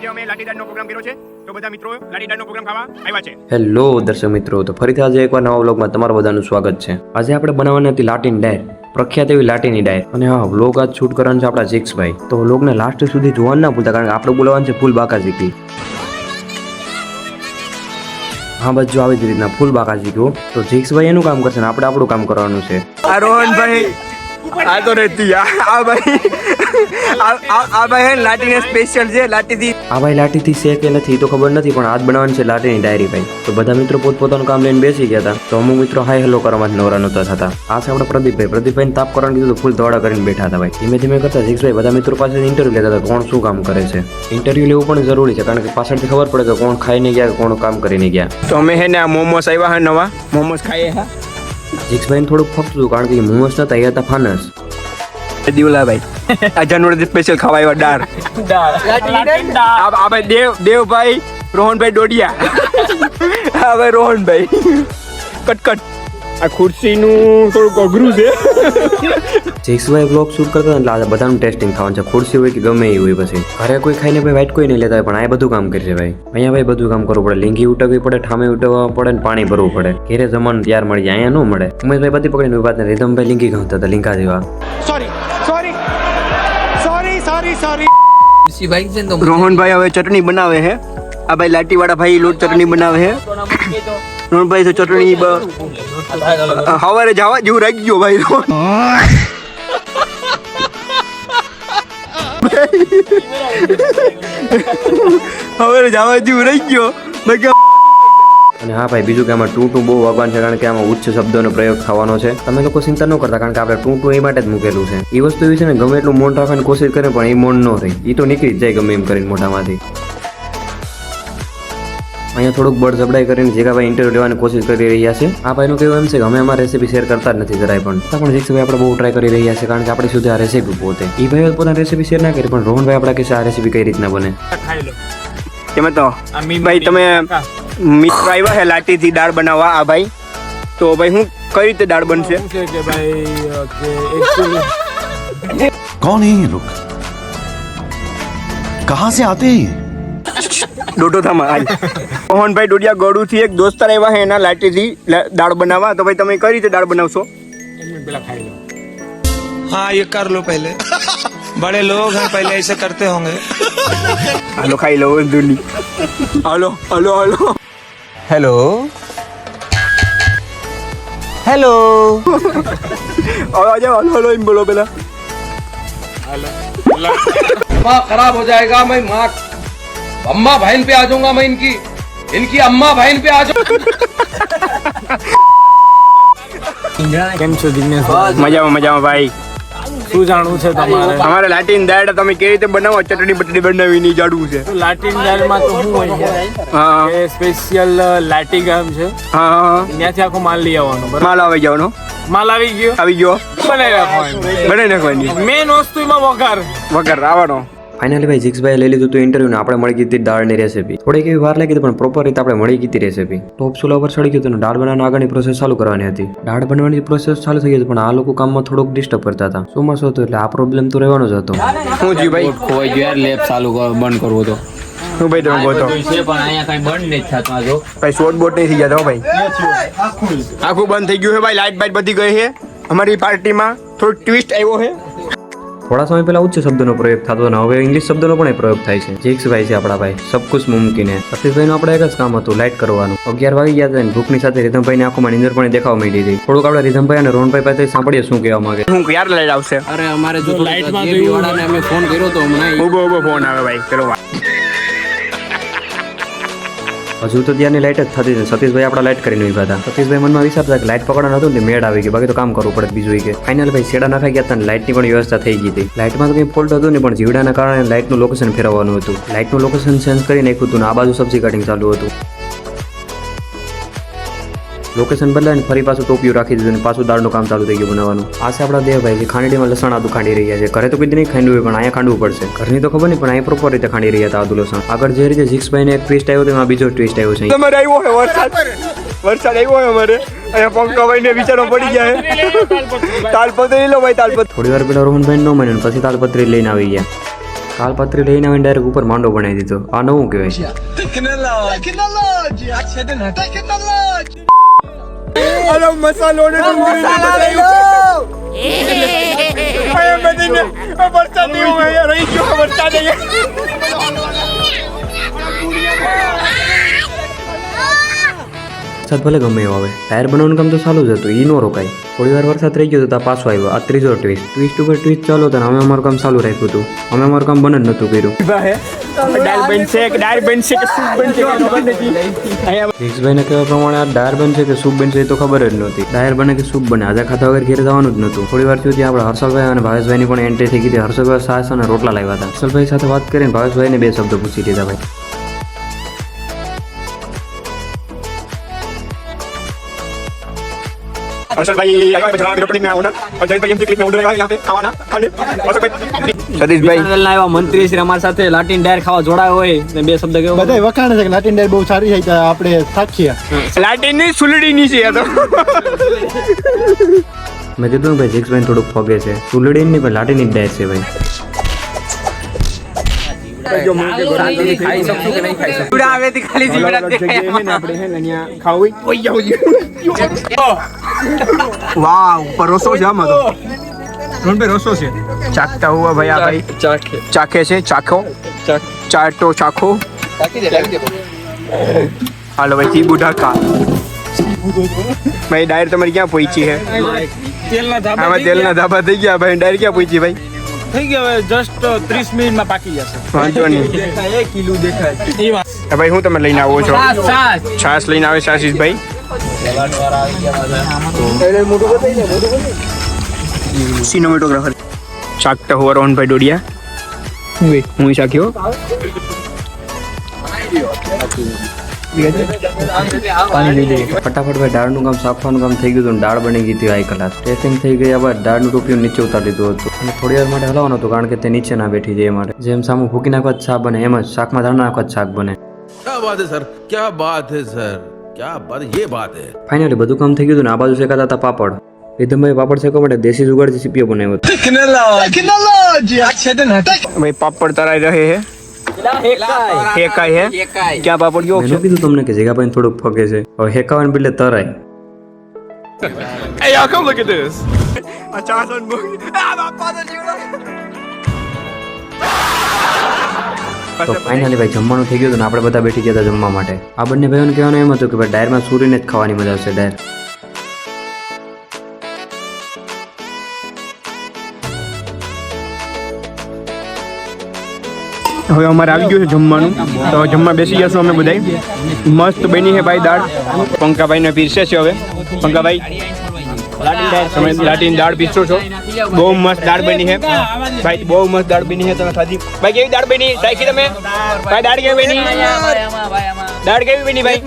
આજે અમે લાઠીદાળનો પ્રોગ્રામ કર્યો છે તો બધા મિત્રો લાઠીદાળનો પ્રોગ્રામ ખાવા આવ્યા છે. હેલો દર્શક મિત્રો, તો ફરીથી આજે એકવાર નવા વ્લોગમાં તમારું બધાનું સ્વાગત છે. આજે આપણે બનાવવાની હતી લાટીની ડાયર, પ્રખ્યાત એવી લાટીની ડાયર. અને હા, વ્લોગ આજ શૂટ કરવાનું છે આપણા જીક્સભાઈ. તો વ્લોગને લાસ્ટ સુધી જોવાનું ના ભૂલતા, કારણ કે આપણે બોલાવવાનું છે ફૂલ બાકાજીકી. હા બસ જો આવી જ રીતના ફૂલ બાકાજીકી. તો જીક્સભાઈ એનું કામ કરશે ને આપણે આપણું કામ કરવાનું છે. આ રોહનભાઈ આ તો રહેતી આ ભાઈ આ ભાઈ લાઠીને સ્પેશિયલ છે. લાઠીથી આ ભાઈ લાઠીથી છે કે નથી તો ખબર નથી, પણ આજ બનાવવાની છે લાટીની ડાયરી ભાઈ. તો બધા મિત્રો પોતપોતાનું કામ લઈને બેસી ગયા હતા. તો અમુક મિત્રો હાય હેલો કરવામાં જ નવરા નહોતા થતા. આ છે આપણે પ્રદીપભાઈને તાપ કરવાનું કીધું તો ફૂલ દોડા કરીને બેઠા હતા ભાઈ. ધીમે ધીમે કરતા જીક્સભાઈ બધા મિત્રો પાસે ઇન્ટરવ્યુ લેતા હતા, કોણ શું કામ કરે છે. ઇન્ટરવ્યુ લેવું પણ જરૂરી છે, કારણ કે પાછળથી ખબર પડે કે કોણ ખાઈને ગયા કે કોણ કામ કરીને ગયા. તો અમે હે ને આ મોમોસ આવ્યા હે, નવા મોમોસ ખાઈએ હા. જીક્સભાઈને થોડુંક ફગતું, કારણ કે મોમોસ નતા, એ હતા ફાનસ. દીવલાભાઈ આ જાનવર સ્પેશિયલ ખાવા આવ્યા આ ભાઈ દેવભાઈ રોહનભાઈ ડોડિયા હા ભાઈ રોહનભાઈ કટકટ. આ ખુરશીનું થોડુંક અઘરું છે. જીક્સભાઈ બ્લોગ શૂટ કરતા એટલે આજે બધાનું ટેસ્ટિંગ થવાનું છે. ખુરશી હોય કે ગમે એ હોય, પછી ઘરે કોઈ ખાઈને ભાઈ વાઈટ કોઈ નહીં લેતા હોય, પણ આ બધું કામ કરશે ભાઈ. અહીંયા ભાઈ બધું કામ કરવું પડે, લીંગી ઉટકવી પડે, ઠામે ઉટકવા પડે ને પાણી ભરવું પડે. ઘેરે જમવાનું તૈયાર મળી જાય, અહીંયા ન મળે. ઉમેશભાઈ બધી પકડીને વાત ને રીધમભાઈ લીંગી ખાતા હતા, લીંકા જેવા. રોહનભાઈ હવે ચટણી બનાવે છે. આ ભાઈ લાટી વાળા ભાઈ લોટ ચટણી બનાવે છે. રોહનભાઈ તો ચટણી હવારે જવા જેવું રાખી ગયો ભાઈ. હવારે જવા જેવું રહી ગયો. અને હા ભાઈ, બીજું કે આમાં ટૂંટું બહુ વાગવાનું છે, કારણ કે આમાં ઉચ્ચ શબ્દોનો પ્રયોગ થવાનો છે. તમે લોકો ચિંતા ન કરતા, કારણ કે આપણે ટૂંટું એ માટે જ મૂકેલું છે. એ વસ્તુ એવી છે ને, ગમે એટલું મૌન રાખવાની કોશિશ કરે પણ એ મૌન ન રહી, એ તો નીકળી જ જાય ગમે એમ કરીને મોઢામાંથી. અહીંયા થોડુંક બળ જબડાઈ કરીને જીગાભાઈ ઇન્ટરવ્યુ લેવાની કોશિશ કરી રહ્યા છે. આ ભાઈનું કહેવું એમ છે કે અમે અમારી રેસીપી શેર કરતા જ નથી જરાય પણ. જીક્સભાઈ આપણે બહુ ટ્રાય કરી રહ્યા છે, કારણ કે આપણી સુધી આ રેસીપી પોતે. એ ભાઈ પોતાની રેસીપી શેર ના કરી, પણ રોહનભાઈ આપણા કહેશે આ રેસીપી કઈ રીતના બને. એમાં તો ભાઈ તમે મિત્રો આવ્યા છે લાઠીથી દાળ બનાવવા. આ ભાઈ તો ભાઈ હું કઈ રીતે દાળ બનશે? कौन है ये लोग? कहाँ से आते हैं? ડોડો થામા મોહનભાઈ ડોડિયા ગોડુ થી એક દોસ્તાર આવ્યા છે એના લાઠીથી દાળ બનાવવા. તો ભાઈ તમે કઈ રીતે દાળ બનાવશો? हाँ ये कर लो पहले बड़े लोग हैं पहले ऐसे करते होंगे હાલો ખાઈ લો દુની. હાલો હાલો હાલો हेलो हेलो આવો હાલો હાલો એમ બોલો પેલા. माँ खराब हो जाएगा. मैं माँ अम्मा बहन पे आ जाऊंगा. मैं इनकी अम्मा बहन पे आ जाऊंगा. કેમ છો દિનેશ? મજામાં મજામાં ભાઈ. શું જાણવું છે તમારે? અમારે લાટીની દાળ તમે કેવી રીતે બનાવો? ચટણી બટણી બનાવી નહીં જાડવું છે. લાટીન દાળમાં તો શું હોય છે હા કે સ્પેશિયલ લાટી ગામ છે, હા હા ત્યાંથી આખો માલ લઈ આવવાનો. બરાબર, માલ આવી જવાનો. માલ આવી ગયો, આવી ગયો બનાવી રાખવાનો. બનાવી નાખવાની. મેન વસ્તુ એમાં વઘાર. વગર આવવાનો. ફાઇનલી ભાઈ જીક્સભાઈ લઈ લીધું હતું ઇન્ટરવ્યુ ને આપણે મળી ગઈ હતી દાળની રેસીપી. થોડીક એવી વાર લાગી હતી, પણ પ્રોપર રીતે આપણે મળી ગઈ હતી રેસીપી. ટોપ ચૂલા ઉપર ચડી ગયું હતું, દાળ બનાવવાની આગળની પ્રોસેસ ચાલુ કરવાની હતી. દાળ બનાવવાની પ્રોસેસ ચાલુ થઈ ગઈ હતી, પણ આ લોકો કામમાં થોડુંક ડિસ્ટર્બ કરતા હતા. શું હતું એટલે આ પ્રોબ્લેમ તો રહેવાનો જ હતો. શું જી ભાઈ? ખોવાઈ ગયો યાર, લેબ ચાલુ બંધ કરવો તો શું ભાઈ તમે ગોતો છે, પણ અહીંયા કઈ બંધ નથી થતું. આ જો ભાઈ શોર્ટ બોટ નહીં થઈ જતો ભાઈ, આખું બંધ થઈ ગયું છે ભાઈ. લાઈટ બાઈટ બધી ગઈ છે. અમારી પાર્ટીમાં થોડું ટ્વિસ્ટ આવ્યો છે. થોડા સમય પહેલા ઉચ્ચ શબ્દનો પ્રયોગ થતો અને હવે ઇંગ્લિશ શબ્દનો પણ પ્રયોગ થાય છે. જીક્સભાઈ છે આપણા ભાઈ, સબ કુછ મુમકિન હે. સતીશભાઈનું આપણે એક જ કામ હતું, લાઇટ કરવાનું. 11 વાગી ગયા હતા અને ભૂખની સાથે રીધમભાઈની આંખોમાં નીંદર પણ દેખાવા માંડી હતી. થોડુંક આપણે રીધમભાઈ અને રોહનભાઈ પાસે સાંભળીએ શું કહેવા માંગે. હું ક્યારે લાઈટ આવશે? અરે અમારે જો જીબી વાળાને અમે ફોન કર્યો તો હમણાં ઉભો ઉભો ફોન આવે ભાઈ. ચલો હજુ તો ત્યાંની લાઇટ જ થતી હતી. સતીશભાઈ આપણા લાઇટ કરીને ઉભા હતા. સતીશભાઈ મનમાં વિચારતા કે લાઇટ પકડવાનું હતું ને મેળ આવી ગઈ, બાકી તો કામ કરવું પડે બીજું કે. ફાઇનલ ભાઈ શેડા નાખાઈ ગયા હતા અને લાઇટની પણ વ્યવસ્થા થઈ ગઈ હતી. લાઇટમાં તો કંઈ ફોલ્ટ હતું નહીં, પણ જીવડાના કારણે લાઇટનું લોકેશન ફેરવવાનું હતું. લાઇટનું લોકેશન ચેન્જ કરી નાખ્યું હતું ને આ બાજુ સબ્જી કટિંગ ચાલુ હતું. લોકેશન બદલાઈને ફરી પાછું ટોપિયું રાખી દીધું અને પાછું દાળનું કામ ચાલુ થઈ ગયું બનાવવાનું. આ છે આપણા દેવભાઈ, જે ખાંડીમાં લસણ આદુ ખાંડી રહ્યા છે. ઘરે તો કોઈ નહીં ખાંડવું હોય, પણ અહીંયા ખાંડવું પડશે. ઘરની તો ખબર નહીં, પણ અહીંયા પ્રોપર રીતે ખાંડી રહ્યા હતા આદુ લસણ. આગળ જે રીતે જીક્સભાઈને એક ટ્વિસ્ટ આવ્યો, તેમાં બીજો ટ્વિસ્ટ આવ્યો છે. તમારે આવ્યો છે વરસાદ આવ્યો છે અમારે અહીંયા. પંખા ભાઈને વિચારો પડી ગયા. તાલપત્રી લો ભાઈ, તાલપત્રી. થોડી વાર પેલા રોહનભાઈ ન માન્યું, પછી તાલપત્રી લઈને આવી ગયા. કાલપાત્રી લઈને આવીને ડાયરેક્ટ ઉપર માંડો બનાવી દીધો. આ નવું કહેવાય. અરે મસાલો ને વરસાદ રહી ગયો વરસાદ વરસાદ ભલે ગમે એવો આવે, ટાયર બનાવવાનું કામ તો ચાલુ જ હતું. ઈ નો રોકાય. થોડી વાર વરસાદ રહી ગયો તો ત્યાં પાછો આવ્યો. આ ત્રીજો ટ્વિસ્ટ ઉપર ટ્વિસ્ટ ચાલુ હતો ને અમે અમારું કામ ચાલુ રાખ્યું હતું. અમે અમારું કામ બંધ જ નહોતું કર્યું. દાળ બનશે કે સૂપ બનશે રીક્ષભાઈને કહેવા પ્રમાણે આ ડાયર બનશે કે સૂપ બનશે એ તો ખબર જ નહોતી. ડાયર બને કે સૂપ બને આજે ખાતા વગર ઘેર જવાનું જ નહોતું. થોડી વાર સુધી આપણે હર્ષલભાઈ અને ભાવેશભાઈની પણ એન્ટ્રી થઈ ગઈ હતી. હર્ષલભાઈ સાસ અને રોટલા લાવ્યા હતા. હર્ષલભાઈ સાથે વાત કરીને ભાવેશભાઈને 2 શબ્દો પૂછી લીધા. ભાઈ સતીશભાઈ મંત્રી શ્રી અમારી સાથે લાટીન ડાયર ખાવા જોડાયો હોય ને 2 શબ્દ કેવો બધા વખાણે છે કે લાટીન ડાયર બહુ સારી છે તો આપણે સાક્ષી લાટીની સુલડીની છે આ તો મેં કીધું ને ભાઈ જીક્ષભાઈ થોડુંક ફગે છે. સુલડી નહીં પણ લાટીની જ ડાયર છે ભાઈ. વાહ ઉપર રસો છે આમાં તો રસો છે. ચાખતા હુઆ ભાઈ આ ભાઈ ચાખે છે. ચાટો ચાખો. હાલો ભાઈ ચીબુ ઢાકા ભાઈ ડાયર તમારી ક્યાં પહોંચી છે? આમાં તેલના ધાબા થઈ ગયા ભાઈ. ડાયર ક્યાં પહોંચી ભાઈ? થઈ ગયો હવે જસ્ટ 30 મિનિટમાં પાકી જશે. વાંધો નહીં. 1 કિલો દેખાય. ભાઈ હું તમે લઈને આવો છો? છાશ લઈને આવે આશીષભાઈ. સિનેમેટોગ્રાફર ચાકતા હુઆ રોહનભાઈ ડોડિયા. હું ચાખ્યો. ફટાફટ ભાઈ દાળનું કામ શાકવાનું કામ થઈ ગયું હતું. દાળ બની ગઈ હતી હાઈ ક્લાસ. ટેસ્ટિંગ થઈ ગયા બાદ દાળનું ટોપિયું નીચે ઉતારી દીધું હતું. અને થોડી વાર માટે હલાવવાનું હતું કારણ કે તે નીચે ના બેઠી જાય માટે. જેમ સામું ફૂકી નાખવા જ શાક બને એમ જ શાકમાં દાળ નાખવા જ શાક બને. क्या बात है सर, क्या बात है सर, क्या बात, ये बात है. ફાઇનલી બધું કામ થઈ ગયું હતું ને આ બાજુ શેકાતા હતા પાપડ. રીધમભાઈ પાપડ શેકવા માટે દેશી જુગાડથી સીપીઓ બનાવ્યો હતો. भाई पापड़ तराई रहे हैं. હેકાય હે ક્યાં પાપડ ગયો મેં કીધું તમને કે જગ્યાભાઈ થોડુંક ફગે છે. હવે હેકાવાને બદલે તરાય. Hey y'all, come look at this. તો ફાઇનલી ભાઈ જમવાનું થઈ ગયું હતું ને આપણે બધા બેઠી ગયા હતા જમવા માટે. આ બંને ભાઈઓને કહેવાનું એમ હતું કે ભાઈ ડાયરમાં સૂરીને જ ખાવાની મજા આવશે. ડાયર હવે અમારે આવી ગયું છે જમવાનું. તો જમવા બેસી જશું અમે બધા. મસ્ત બની છે ભાઈ દાળ. પંકાભાઈને પીરસે છે હવે. પંકાભાઈ તમે લાટીની દાળ પીરસો છો. બહુ મસ્ત દાળ બની છે ભાઈ. બહુ મસ્ત દાળ બની છે. તમે ખાધી ભાઈ? કેવી દાળ બની? ચાખી તમે ભાઈ? દાળ કેવી બની? દાળ કેવી બની ભાઈ?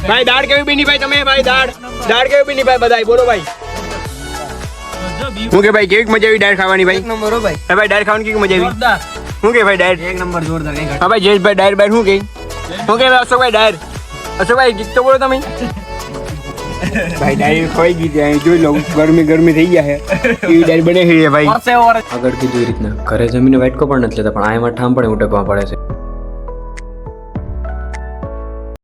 ભાઈ દાળ કેવી બની ભાઈ? તમે ભાઈ દાળ કેવી બની ભાઈ? બધાય બોલો ભાઈ. હું કે ભાઈ કેવી મજા આવી દાળ ખાવાની ભાઈ? નંબર ભાઈ. ભાઈ દાળ ખાવાની કેવી મજા આવી? શું કે ભાઈ ડાયર? 1 નંબર જોરદાર. હા ભાઈ જયેશભાઈ ડાયર બાયર શું કે? શું કે અશોકભાઈ ડાયર? અશોકભાઈ ગીત તો બોલો તમે. ભાઈ ડાયર ખવાઈ ગઈ છે. જોઈ લો ગરમી થઈ ગયા છે. એવી ડાયર બને છે ભાઈ. આગળ કીધું એ રીતના ઘરે જમીને વાટકો પણ નથી લેતા પણ આ એમાં ઠામ પણ ઉટકવા પડે છે.